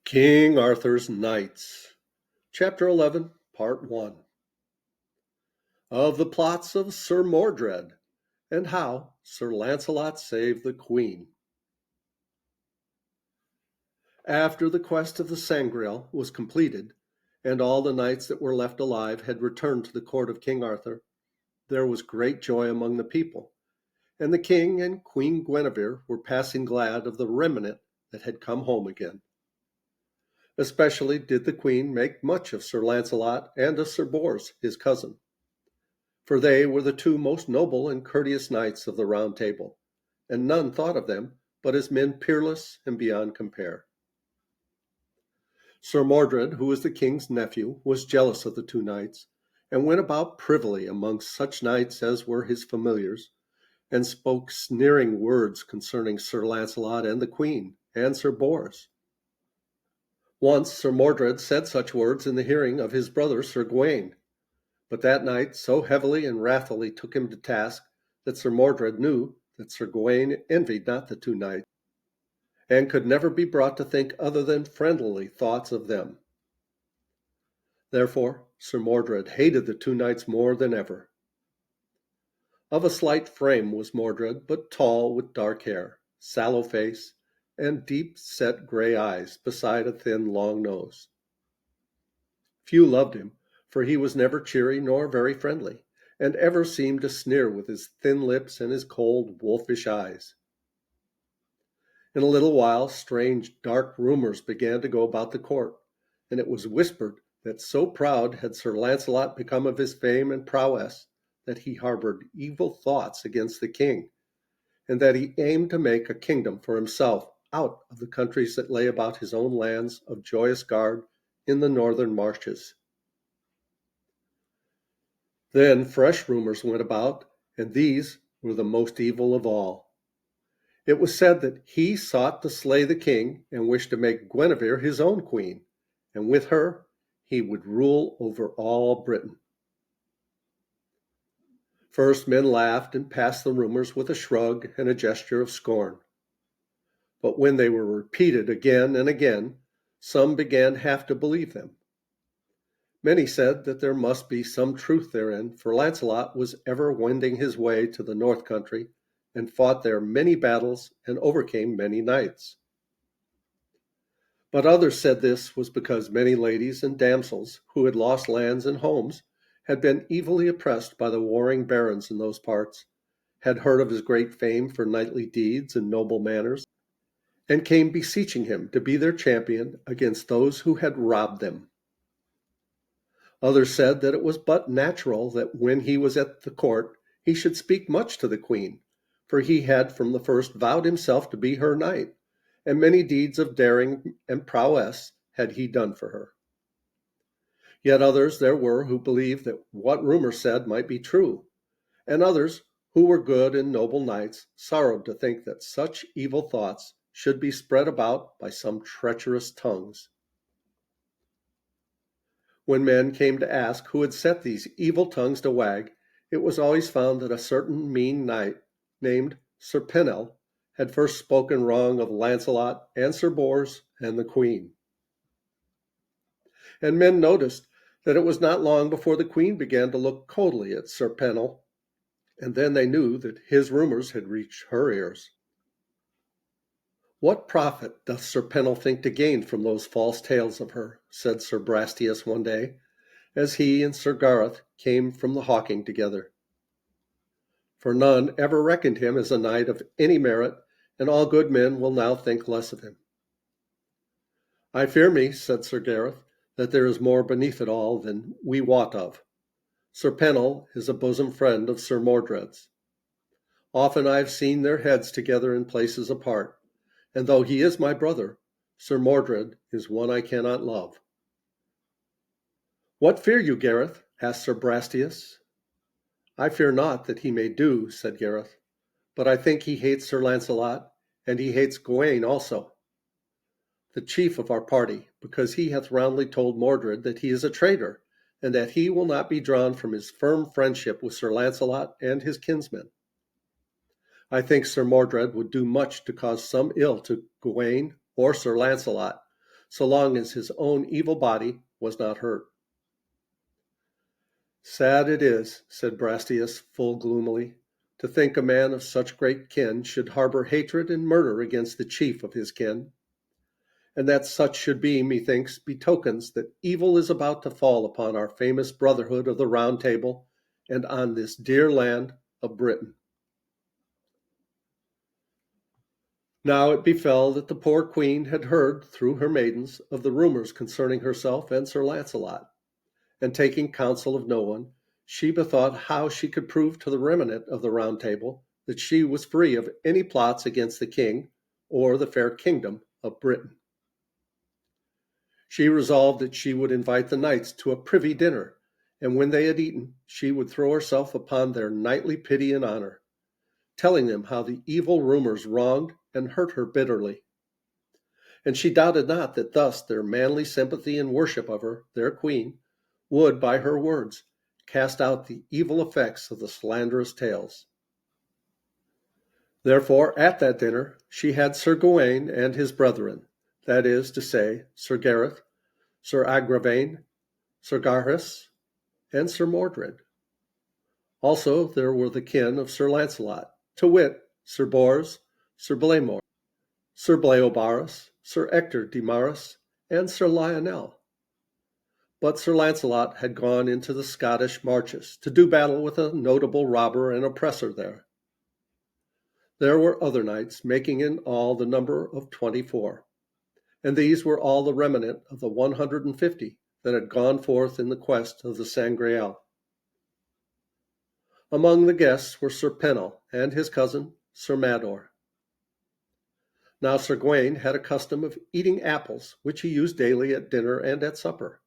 King Arthur's Knights, Chapter 11, Part 1. Of the plots of Sir Mordred, and how Sir Launcelot saved the Queen. After the quest of the Sangreal was completed, and all the knights that were left alive had returned to the court of King Arthur, there was great joy among the people, and the king and Queen Guinevere were passing glad of the remnant that had come home again. Especially did the queen make much of Sir Launcelot and of Sir Bors, his cousin, for they were the two most noble and courteous knights of the Round Table, and none thought of them but as men peerless and beyond compare. Sir Mordred, who was the king's nephew, was jealous of the two knights, and went about privily among such knights as were his familiars, and spoke sneering words concerning Sir Launcelot and the queen, and Sir Bors. Once Sir Mordred said such words in the hearing of his brother Sir Gawain, but that knight so heavily and wrathfully took him to task that Sir Mordred knew that Sir Gawain envied not the two knights, and could never be brought to think other than friendly thoughts of them. Therefore Sir Mordred hated the two knights more than ever. Of a slight frame was Mordred, but tall, with dark hair, sallow face, and deep-set gray eyes beside a thin, long nose. Few loved him, for he was never cheery nor very friendly, and ever seemed to sneer with his thin lips and his cold, wolfish eyes. In a little while strange, dark rumors began to go about the court, and it was whispered that so proud had Sir Launcelot become of his fame and prowess that he harbored evil thoughts against the king, and that he aimed to make a kingdom for himself out of the countries that lay about his own lands of Joyous Gard in the northern marshes. Then fresh rumors went about, and these were the most evil of all. It was said that he sought to slay the king and wished to make Guinevere his own queen, and with her he would rule over all Britain. First men laughed and passed the rumors with a shrug and a gesture of scorn. But when they were repeated again and again, some began half to believe them. Many said that there must be some truth therein, for Launcelot was ever wending his way to the north country, and fought there many battles and overcame many knights. But others said this was because many ladies and damsels who had lost lands and homes had been evilly oppressed by the warring barons in those parts, had heard of his great fame for knightly deeds and noble manners, and came beseeching him to be their champion against those who had robbed them. Others said that it was but natural that when he was at the court he should speak much to the queen, for he had from the first vowed himself to be her knight, and many deeds of daring and prowess had he done for her. Yet others there were who believed that what rumor said might be true, and others who were good and noble knights sorrowed to think that such evil thoughts should be spread about by some treacherous tongues. When men came to ask who had set these evil tongues to wag, it was always found that a certain mean knight named Sir Pinel had first spoken wrong of Launcelot and Sir Bors and the queen. And men noticed that it was not long before the queen began to look coldly at Sir Pinel, and then they knew that his rumors had reached her ears. "What profit doth Sir Pinel think to gain from those false tales of her?" said Sir Brastias one day, as he and Sir Gareth came from the hawking together. "For none ever reckoned him as a knight of any merit, and all good men will now think less of him." "I fear me," said Sir Gareth, "that there is more beneath it all than we wot of. Sir Pinel is a bosom friend of Sir Mordred's. Often I have seen their heads together in places apart, and though he is my brother, Sir Mordred is one I cannot love." "What fear you, Gareth?" asked Sir Brastias. "I fear naught that he may do," said Gareth, "but I think he hates Sir Launcelot, and he hates Gawain also, the chief of our party, because he hath roundly told Mordred that he is a traitor, and that he will not be drawn from his firm friendship with Sir Launcelot and his kinsmen. I think Sir Mordred would do much to cause some ill to Gawain or Sir Launcelot, so long as his own evil body was not hurt. "Sad it is," said Brastias, full gloomily, "to think a man of such great kin should harbor hatred and murder against the chief of his kin. And that such should be, methinks, betokens that evil is about to fall upon our famous brotherhood of the Round Table and on this dear land of Britain." Now it befell that the poor queen had heard through her maidens of the rumors concerning herself and Sir Launcelot, and taking counsel of no one, she bethought how she could prove to the remnant of the Round Table that she was free of any plots against the king or the fair kingdom of Britain. She resolved that she would invite the knights to a privy dinner, and when they had eaten, she would throw herself upon their knightly pity and honor, telling them how the evil rumors wronged and hurt her bitterly. And she doubted not that thus their manly sympathy and worship of her, their queen, would, by her words, cast out the evil effects of the slanderous tales. Therefore, at that dinner, she had Sir Gawain and his brethren, that is to say, Sir Gareth, Sir Agravaine, Sir Garhus, and Sir Mordred. Also there were the kin of Sir Launcelot, to wit, Sir Bors, Sir Blamor, Sir Bleobaris, Sir Ector de Maris, and Sir Lionel. But Sir Launcelot had gone into the Scottish marches to do battle with a notable robber and oppressor there. There were other knights, making in all the number of 24, and these were all the remnant of the 150 that had gone forth in the quest of the Sangreal. Among the guests were Sir Pennel and his cousin, Sir Mador. Now Sir Gawain had a custom of eating apples, which he used daily at dinner and at supper.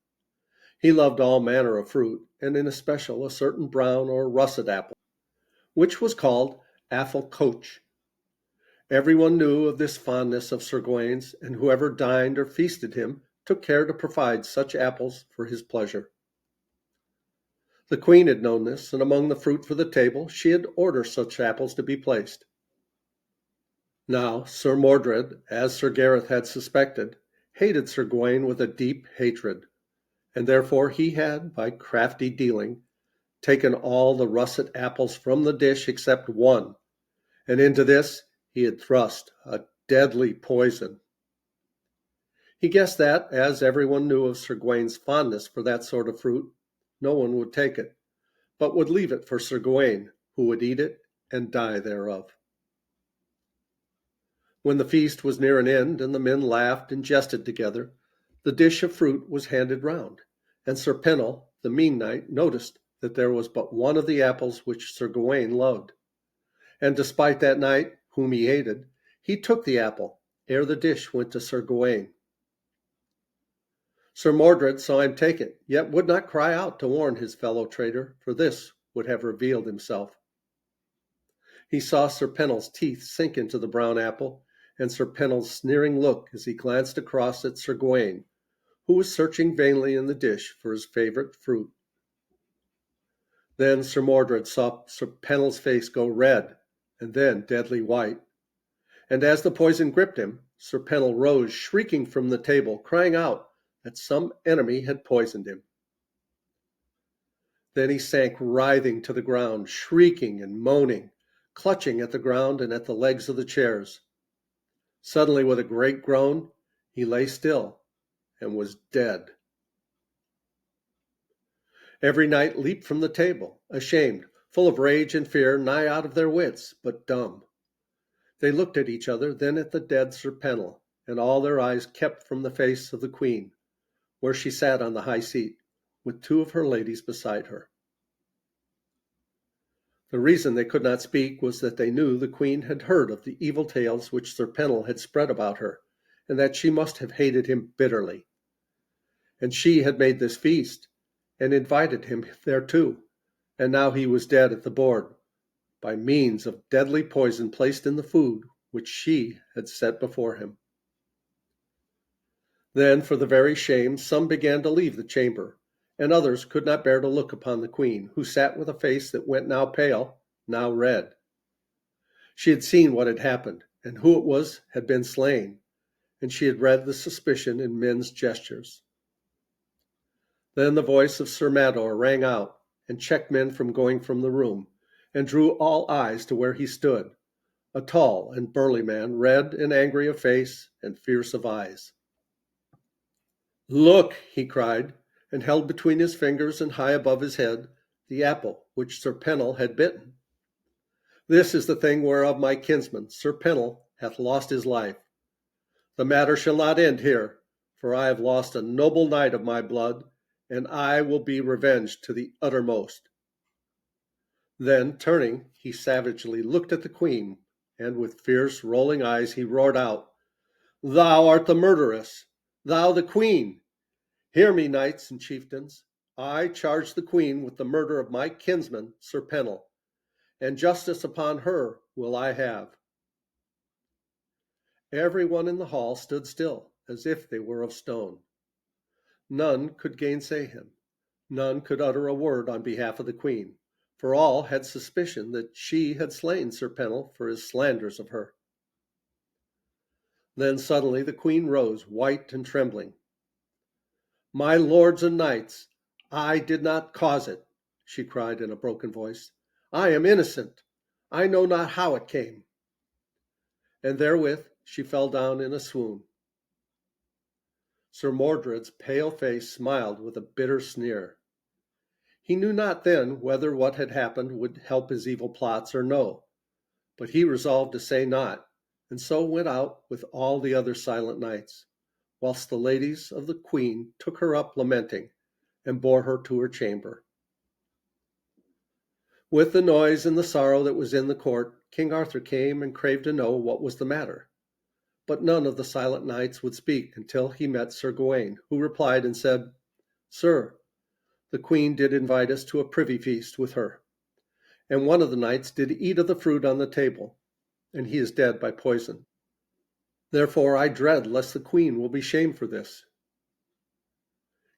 He loved all manner of fruit, and in especial a certain brown or russet apple, which was called apple coach. Everyone knew of this fondness of Sir Gawain's, and whoever dined or feasted him took care to provide such apples for his pleasure. The queen had known this, and among the fruit for the table she had ordered such apples to be placed. Now Sir Mordred, as Sir Gareth had suspected, hated Sir Gawain with a deep hatred, and therefore he had, by crafty dealing, taken all the russet apples from the dish except one, and into this he had thrust a deadly poison. He guessed that, as everyone knew of Sir Gawain's fondness for that sort of fruit, no one would take it, but would leave it for Sir Gawain, who would eat it and die thereof. When the feast was near an end, and the men laughed and jested together, the dish of fruit was handed round, and Sir Pennel, the mean knight, noticed that there was but one of the apples which Sir Gawain loved. And despite that knight, whom he hated, he took the apple, ere the dish went to Sir Gawain. Sir Mordred saw him take it, yet would not cry out to warn his fellow traitor, for this would have revealed himself. He saw Sir Pennel's teeth sink into the brown apple, and Sir Pennel's sneering look as he glanced across at Sir Gawain, who was searching vainly in the dish for his favorite fruit. Then Sir Mordred saw Sir Pennel's face go red, and then deadly white. And as the poison gripped him, Sir Pennel rose shrieking from the table, crying out that some enemy had poisoned him. Then he sank writhing to the ground, shrieking and moaning, clutching at the ground and at the legs of the chairs. Suddenly, with a great groan, he lay still and was dead. Every knight leaped from the table, ashamed, full of rage and fear, nigh out of their wits, but dumb. They looked at each other, then at the dead Sir Pennel, and all their eyes kept from the face of the queen, where she sat on the high seat, with two of her ladies beside her. The reason they could not speak was that they knew the queen had heard of the evil tales which Sir Pennel had spread about her, and that she must have hated him bitterly. And she had made this feast, and invited him thereto, and now he was dead at the board, by means of deadly poison placed in the food which she had set before him. Then, for the very shame, some began to leave the chamber, and others could not bear to look upon the queen, who sat with a face that went now pale, now red. She had seen what had happened, and who it was had been slain, and she had read the suspicion in men's gestures. Then the voice of Sir Mador rang out, and checked men from going from the room, and drew all eyes to where he stood, a tall and burly man, red and angry of face and fierce of eyes. "Look!" he cried, and held between his fingers and high above his head the apple which Sir Pennel had bitten. "This is the thing whereof my kinsman, Sir Pennel, hath lost his life. The matter shall not end here, for I have lost a noble knight of my blood, and I will be revenged to the uttermost." Then, turning, he savagely looked at the queen, and with fierce, rolling eyes he roared out, "Thou art the murderess! Thou the queen! Hear me, knights and chieftains. I charge the queen with the murder of my kinsman, Sir Pennel, and justice upon her will I have." Every one in the hall stood still, as if they were of stone. None could gainsay him. None could utter a word on behalf of the queen, for all had suspicion that she had slain Sir Pennel for his slanders of her. Then suddenly the queen rose, white and trembling. "My lords and knights, I did not cause it," she cried in a broken voice. "I am innocent. I know not how it came." And therewith she fell down in a swoon. Sir Mordred's pale face smiled with a bitter sneer. He knew not then whether what had happened would help his evil plots or no, but he resolved to say naught, and so went out with all the other silent knights, whilst the ladies of the queen took her up lamenting, and bore her to her chamber. With the noise and the sorrow that was in the court, King Arthur came and craved to know what was the matter. But none of the silent knights would speak until he met Sir Gawain, who replied and said, "Sir, the queen did invite us to a privy feast with her, and one of the knights did eat of the fruit on the table, and he is dead by poison. Therefore I dread lest the queen will be shamed for this."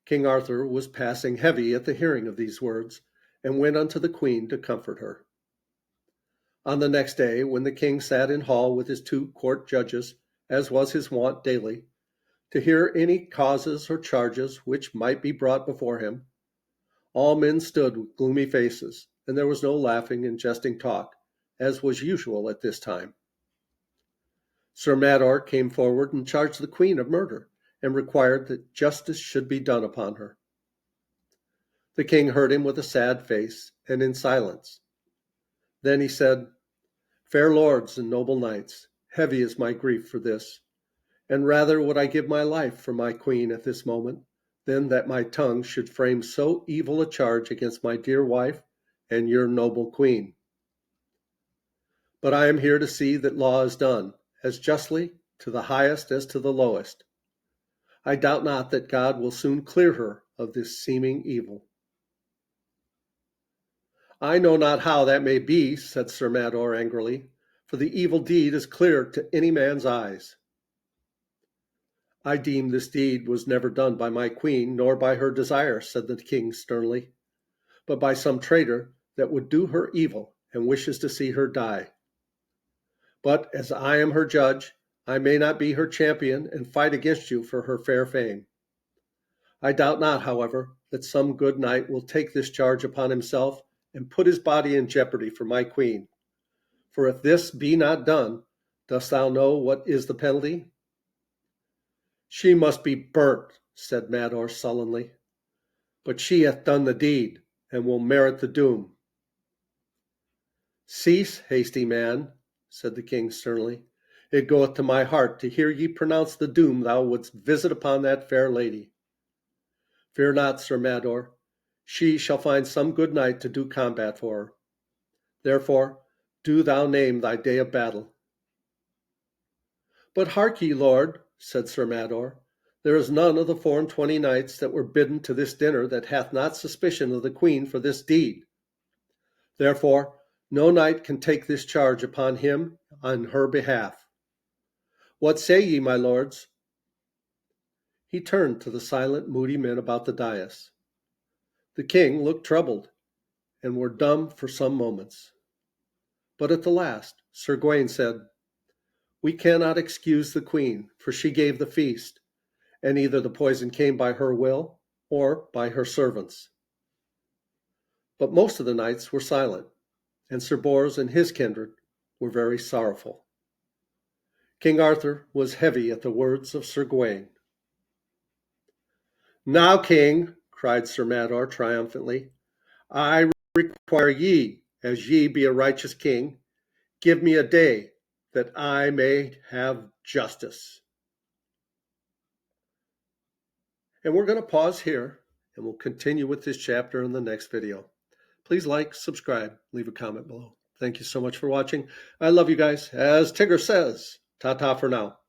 King Arthur was passing heavy at the hearing of these words, and went unto the queen to comfort her. On the next day, when the king sat in hall with his 2 court judges, as was his wont daily, to hear any causes or charges which might be brought before him, all men stood with gloomy faces, and there was no laughing and jesting talk, as was usual at this time. Sir Mador came forward and charged the queen of murder, and required that justice should be done upon her. The king heard him with a sad face, and in silence. Then he said, "Fair lords and noble knights, heavy is my grief for this, and rather would I give my life for my queen at this moment, than that my tongue should frame so evil a charge against my dear wife and your noble queen. But I am here to see that law is done, as justly to the highest as to the lowest. I doubt not that God will soon clear her of this seeming evil." "I know not how that may be," said Sir Mador angrily, "for the evil deed is clear to any man's eyes." "I deem this deed was never done by my queen, nor by her desire," said the king sternly, "but by some traitor that would do her evil and wishes to see her die. But as I am her judge, I may not be her champion and fight against you for her fair fame. I doubt not, however, that some good knight will take this charge upon himself and put his body in jeopardy for my queen. For if this be not done, dost thou know what is the penalty?" "She must be burnt," said Mador sullenly. "But she hath done the deed, and will merit the doom." "Cease, hasty man," said the king sternly. "It goeth to my heart to hear ye pronounce the doom thou wouldst visit upon that fair lady. Fear not, Sir Mador. She shall find some good knight to do combat for her. Therefore, do thou name thy day of battle." "But hark ye, lord," said Sir Mador, "there is none of the 24 knights that were bidden to this dinner that hath not suspicion of the queen for this deed. Therefore, no knight can take this charge upon him on her behalf. What say ye, my lords?" He turned to the silent, moody men about the dais. The king looked troubled, and were dumb for some moments. But at the last Sir Gawain said, We cannot excuse the queen, for she gave the feast, and either the poison came by her will or by her servants. But most of the knights were silent, and Sir Bors and his kindred were very sorrowful. King Arthur was heavy at the words of Sir Gawain. "Now, king," cried Sir Mador triumphantly, "I require ye, as ye be a righteous king, give me a day that I may have justice." And we're going to pause here, and we'll continue with this chapter in the next video. Please like, subscribe, leave a comment below. Thank you so much for watching. I love you guys. As Tigger says, ta-ta for now.